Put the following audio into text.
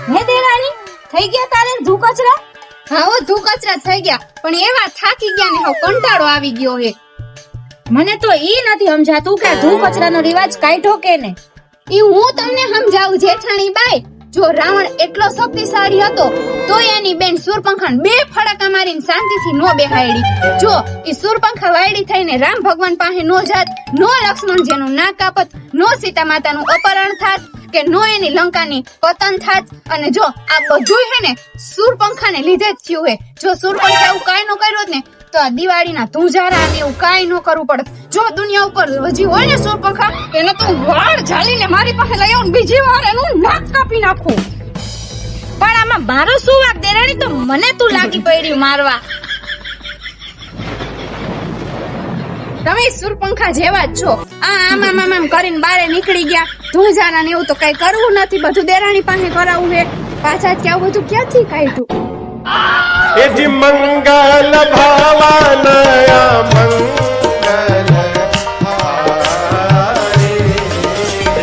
હે દેરાણી થઈ ગયા તારે ધૂ કચરા? હા હો ધૂ કચરા થઈ ગયા, પણ એવા થાકી ગયા ને હવે કંટાળો આવી ગયો હે. મને તો ઈ નથી સમજાતું કે ધૂ કચરાનો રિવાજ કાઢ્યો કે ને. ઈ હું તમને સમજાવું જેઠાણી બાઈ. જો રાવણ એટલો શક્તિશાળી હતો તો એની બેન શૂરપંખાને 2 ફડકા મારીને શાંતિથી નો બેહાડી. જો ઈ શૂરપંખા વાયડી થઈને રામ ભગવાન પાસે નો જાત, નો લક્ષ્મણજીનું ના કાપત, નો સીતા માતાનું અપહરણ થાત કે નો એની લંકાની પતન થાત. અને જો આ બધું હે ને શૂરપંખાને લીધે જ થયું હે. જો શૂરપંખા એવું કાઈ નો કર્યો ને તો આ દિવાળીના ધુંજારા ને એવું કાઈ નો કરવું પડત. જો દુનિયા ઉપર હજી હોય ને શૂરપંખા, એને તો વાળ ઝાલીને મારી પાસે લઈ આવું, બીજી વાર એનું નાક કાપી નાખું. પણ આમાં મારો શું વાક દેરાણી? તો મને તું લાગી પડી મારવા. તમે શૂરપંખા જેવા જ છો. આમ કરીને બારે નીકળી ગયા. ધુંજારા ને એવું તો કઈ કરવું નથી, બધું દેરાણી પાસે કરાવવું હે. પાછા કે આવું બધું ક્યાંથી કાઢ્યું? મંગલ ભાવાનયા મંગલ